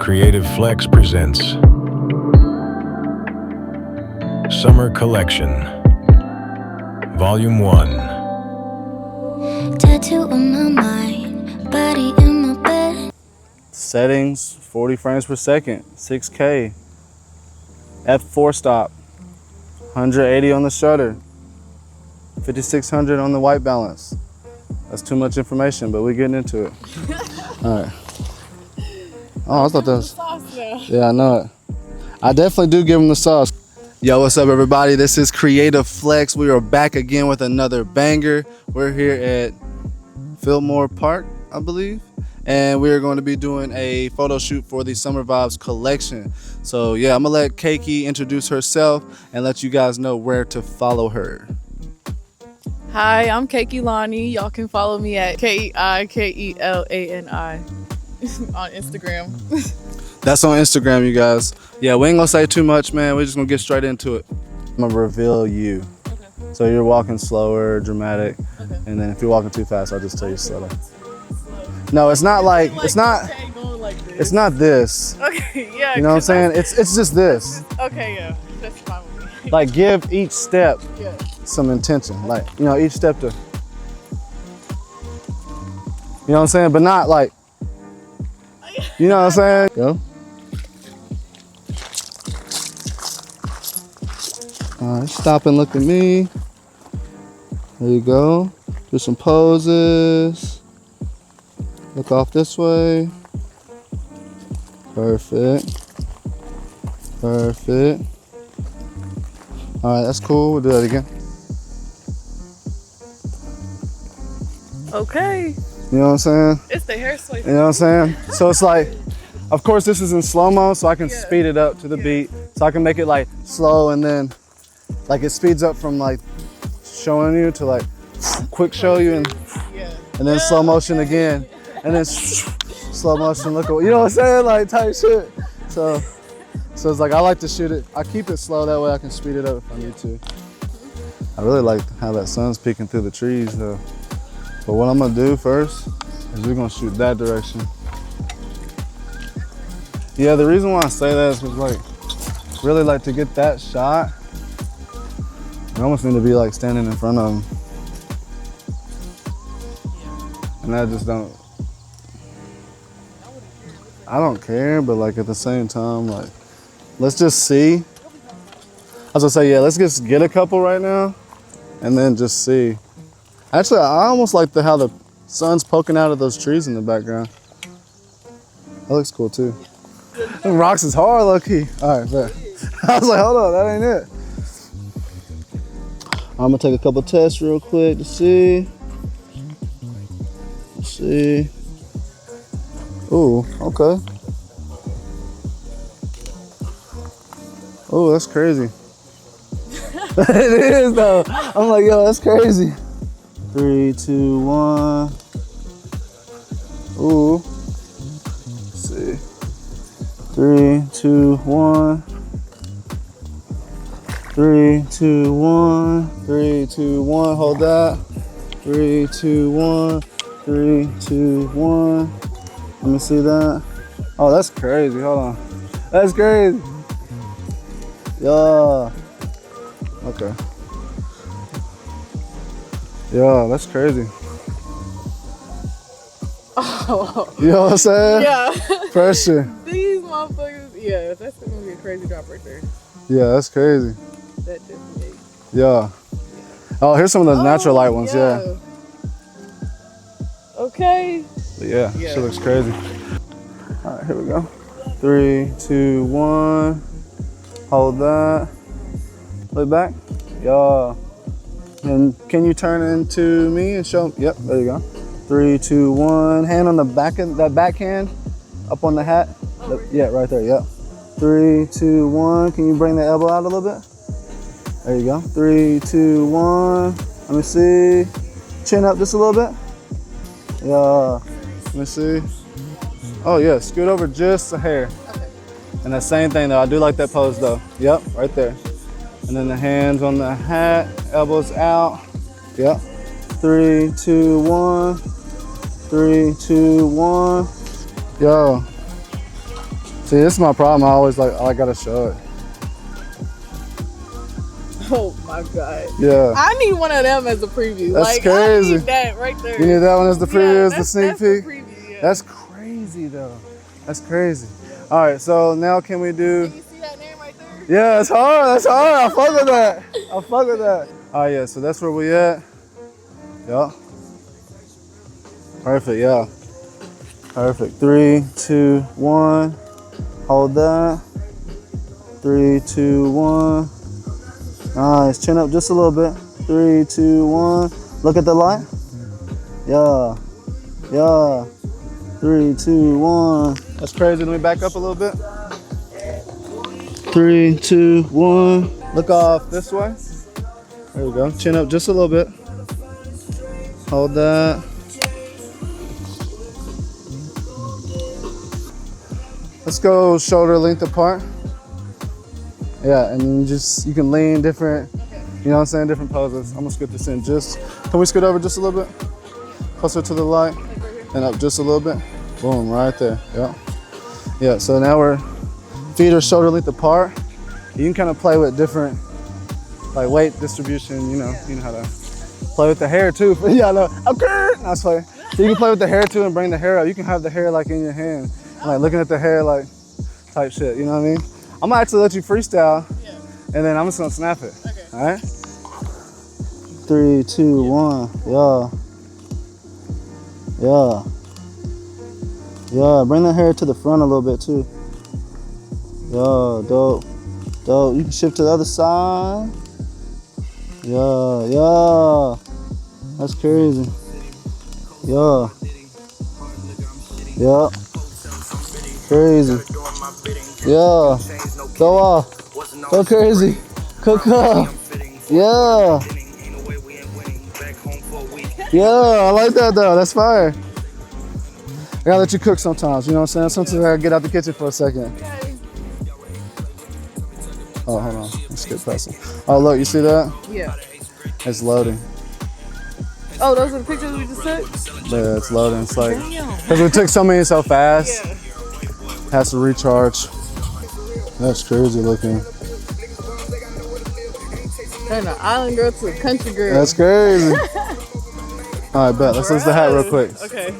Creative Flex presents Summer Collection, Volume 1. Tattoo on my mind, body in my bed. Settings, 40 frames per second, 6K, f4 stop, 180 on the shutter, 5600 on the white balance. That's too much information, but we're getting into it. All right. Oh, I thought that was. Yeah, I know it. I definitely do give them the sauce. Yo, what's up, everybody? This is Creative Flex. We are back again with another banger. We're here at Fillmore Park, I believe, and we are going to be doing a photo shoot for the Summer Vibes collection. So yeah, I'm gonna let Keiki introduce herself and let you guys know where to follow her. Hi, I'm Keikelani. Y'all can follow me at Keikelani on Instagram. That's on Instagram, you guys. Yeah, we ain't gonna say too much, man. We're just gonna get straight into it. I'm gonna reveal you. Okay. So you're walking slower, dramatic, Okay. and then if you're walking too fast, I'll just tell you slower. No, it's not like, it's not this. Okay, yeah. You know what I'm saying? It's just this. Okay, yeah. That's fine with me. Like give each step Yeah. some intention. Like, you know, each step to, you know what I'm saying? But not like, you know what I'm saying? Go. All right, stop and look at me. There you go. Do some poses. Look off this way. Perfect. Perfect. All right, that's cool. We'll do that again. Okay. You know what I'm saying? It's the hair swipe. You know what I'm saying? So it's like, of course this is in slow-mo, so I can speed it up to the beat. So I can make it like slow and then like it speeds up from like showing you to like quick show you and then slow motion again. And then slow motion, look, you know what I'm saying? Like type shit. So it's like I like to shoot it. I keep it slow, that way I can speed it up if I need to. I really like how that sun's peeking through the trees though. But what I'm gonna do first is we're gonna shoot that direction. Yeah, the reason why I say that is because like, really like to get that shot, I almost need to be like standing in front of them. And I just don't, I don't care, but like at the same time, like, let's just see. I was gonna say, yeah, let's just get a couple right now and then just see. Actually, I almost like how the sun's poking out of those trees in the background. That looks cool too. Them rocks is hard, low key. All right, bet. I was like, hold on, that ain't it. I'm gonna take a couple tests real quick to see. Let's see. Ooh, okay. Oh, that's crazy. It is though. I'm like, yo, that's crazy. 3, 2, 1. Ooh. Let's see. 3, 2, 1. 3, 2, 1. 3, 2, 1. Hold that. 3, 2, 1. 3, 2, 1. Let me see that. Oh, that's crazy. Hold on. That's crazy. Yeah. Okay. Yeah, that's crazy. Oh. You know what I'm saying? Yeah. Pressure. These motherfuckers. Yeah, that's gonna be a crazy drop right there. Yeah, that's crazy. That definitely. Yeah. Oh, here's some of those natural light ones. Yeah. Okay. But yeah, shit looks crazy. All right, here we go. 3, 2, 1. Hold that. Look back. Yeah. And can you turn into me and show? Yep, there you go. 3, 2, 1. Hand on the back of that backhand, up on the hat. Yeah, right there. Yep. 3, 2, 1. Can you bring the elbow out a little bit? There you go. 3, 2, 1. Let me see. Chin up just a little bit. Yeah. Let me see. Oh yeah, scoot over just a hair. Okay. And that same thing though. I do like that pose though. Yep, right there. And then the hands on the hat, elbows out. Yep. 3, 2, 1. 3, 2, 1. Yo. See, this is my problem. I always I gotta show it. Oh my God. Yeah. I need one of them as a preview. That's like, crazy. I need that right there. You need that one as the preview, as the that's sneak the peek? preview, yeah. That's crazy though. That's crazy. All right, so now can we do? Can you see that name right there? Yeah, that's hard. That's hard. I fuck with that. I fuck with that. All right, yeah. So that's where we at. Yeah. Perfect. Yeah. Perfect. 3, 2, 1. Hold that. 3, 2, 1. Nice. Chin up just a little bit. 3, 2, 1. Look at the light. Yeah. Yeah. 3, 2, 1. That's crazy. Let me back up a little bit. 3, 2, 1. Look off this way. There we go. Chin up just a little bit. Hold that. Let's go shoulder length apart. Yeah, and you can lean different, you know what I'm saying, different poses. I'm gonna scoot this in just, can we scoot over just a little bit? Closer to the light, and up just a little bit. Boom, right there, yeah. Yeah, so now we're feet are shoulder length apart. You can kind of play with different, like weight distribution, you know how to play with the hair too. Yeah, I know, okay, that's funny. So you can play with the hair too and bring the hair up. You can have the hair like in your hand, and like looking at the hair like type shit, you know what I mean? I'm gonna actually let you freestyle, and then I'm just gonna snap it. Okay. All right? 3, 2, 1. Yeah. Yeah. Yeah. Bring the hair to the front a little bit too. Yeah. Dope. Dope. You can shift to the other side. Yeah. Yeah. That's crazy. Yeah. Yeah. Crazy. Yeah. Go off. Go crazy. Cook up. Yeah. Yeah, I like that though. That's fire. I gotta let you cook sometimes, you know what I'm saying? Sometimes I gotta get out the kitchen for a second. Oh, hold on. Let's get past it. Oh, look, you see that? Yeah. It's loading. Oh, those are the pictures we just took? Yeah, it's loading. It's like, because we took so many so fast, it has to recharge. That's crazy looking. Turn an island girl to a country girl. That's crazy. All right, bet. Let's lose the hat real quick. Okay.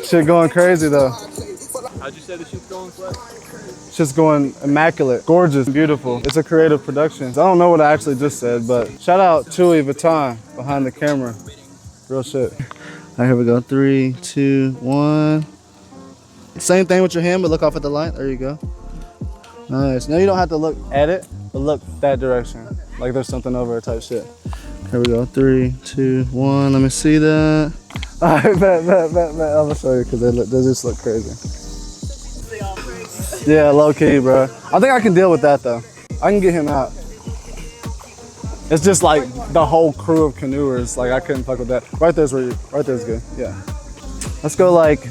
Shit going crazy though. How'd you say the shoot's going, Flex? Shit's going immaculate, gorgeous, beautiful. It's a creative production. I don't know what I actually just said, but shout out Louis Vuitton behind the camera. Real shit. All right, here we go. 3, 2, 1. Same thing with your hand, but look off at the light. There you go. Nice. Now you don't have to look at it, but look that direction. Like there's something over it type shit. Here we go. 3, 2, 1. Let me see that. All right, bet. I'm gonna show you because they just look crazy. Yeah, low key, bro. I think I can deal with that though. I can get him out. It's just like the whole crew of canoers. Like I couldn't fuck with that. Right there's good. Yeah. Let's go like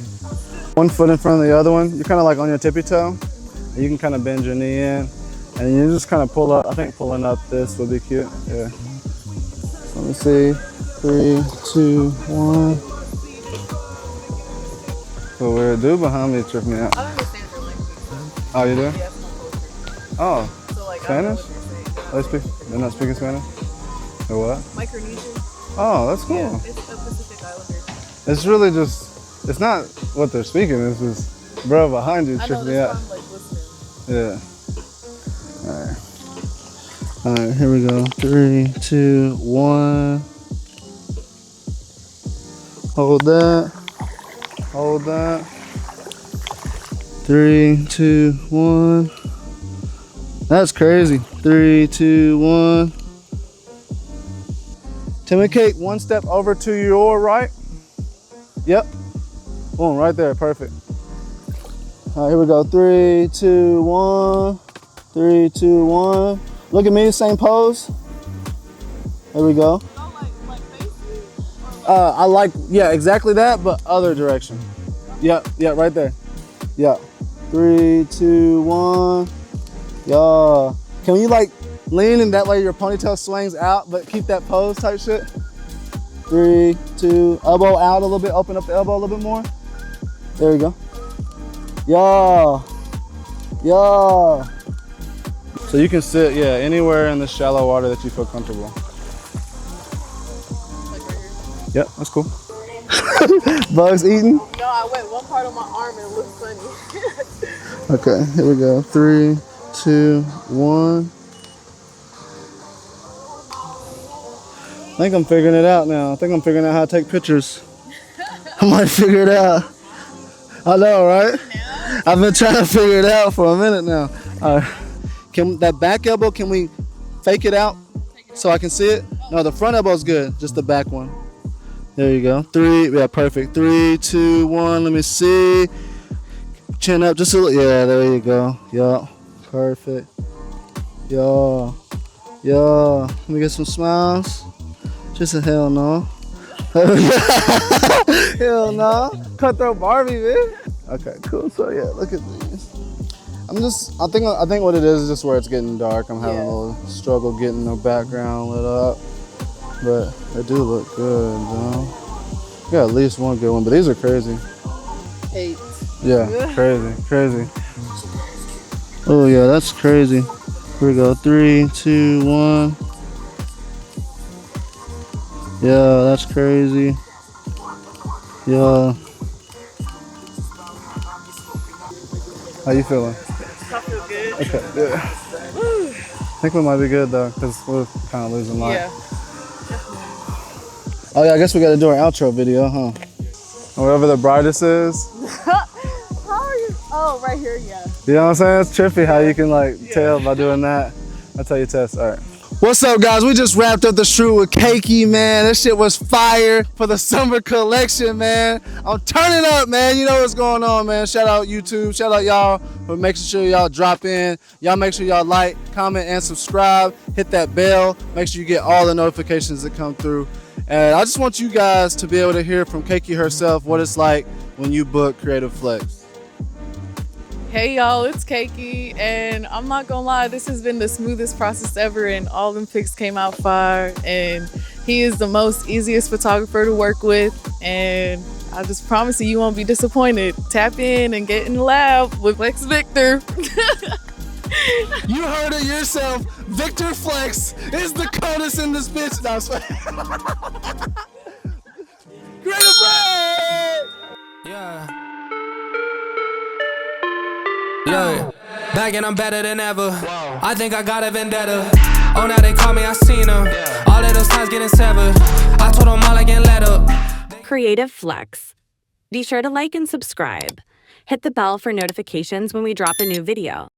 1 foot in front of the other one. You're kind of like on your tippy toe. And you can kind of bend your knee in, and you just kind of pull up. I think pulling up this would be cute. Yeah. So let me see. 3, 2, 1. So weird dude behind me tripped me out. I don't understand your language. Oh, you do? Yeah, it's no culture. Oh. So like, I don't know Spanish? what you're saying. They're not speaking Spanish? Or what? Micronesian. Oh, that's cool. Yeah, it's a Pacific Islander. It's really just, it's not what they're speaking, it's just bro behind you I know, tripped me that's out. why I'm like listening. Yeah. All right, here we go. 3, 2, 1. Hold that. Hold that. 3, 2, 1. That's crazy. 3, 2, 1. Timmy Cake, 1 step over to your right. Yep. Boom, right there. Perfect. All right, here we go. 3, 2, 1. 3, 2, 1. Look at me, same pose. Here we go. I like, yeah, exactly that, but other direction. Yep, right there. Yep. 3, 2, 1. Yeah. Can you like lean and that way your ponytail swings out, but keep that pose type shit? 3, 2, elbow out a little bit, open up the elbow a little bit more. There you go. Yeah. Yeah. So you can sit, yeah, anywhere in the shallow water that you feel comfortable. Like right here? Yep, that's cool. Bugs eating? No, I went one part on my arm and it looked funny. Okay, here we go. 3, 2, 1. I think I'm figuring it out now. I think I'm figuring out how to take pictures. I might figure it out. I know, right? I've been trying to figure it out for a minute now. All right. Can that back elbow, can we fake it out so I can see it? No, the front elbow's good, just the back one. There you go. 3, yeah, perfect. 3, 2, 1, let me see. Chin up just a little, yeah, there you go. Yeah, perfect. Yeah, yeah. Let me get some smiles. Just a hell no. Hell no. Cutthroat Barbie, man. Okay, cool. So yeah, look at these. I think what it is just where it's getting dark. I'm having a little struggle getting the background lit up. But they do look good, though. Got at least one good one, but these are crazy. 8. Yeah, crazy. Oh yeah, that's crazy. Here we go. 3, 2, 1. Yeah, that's crazy. Yeah. How you feeling? I feel good. Okay, good. I think we might be good though, because we're kind of losing light. Yeah. Oh yeah, I guess we got to do our outro video, huh? Wherever the brightest is. How are you? Oh, right here, yeah. You know what I'm saying? It's trippy how you can like tell by doing that. That's how you test. All right. What's up, guys? We just wrapped up the shoot with Keiki, man. That shit was fire for the summer collection, man. I'm turning up, man. You know what's going on, man. Shout out YouTube. Shout out y'all for making sure y'all drop in. Y'all make sure y'all like, comment, and subscribe. Hit that bell. Make sure you get all the notifications that come through. And I just want you guys to be able to hear from Keiki herself what it's like when you book Creative Flex. Hey y'all, it's Keiki, and I'm not gonna lie, this has been the smoothest process ever, and all them pics came out fire, and he is the most easiest photographer to work with, and I just promise you won't be disappointed. Tap in and get in the lab with Flex Victor. You heard it yourself. Victor Flex is the coldest in this bitch. No, Creative Flex! Yeah. Look, back and I'm better than ever. I think I got a vendetta. Oh, now they call me, I seen them. All of those times getting severed. I told them all I can let up. Creative Flex. Be sure to like and subscribe. Hit the bell for notifications when we drop a new video.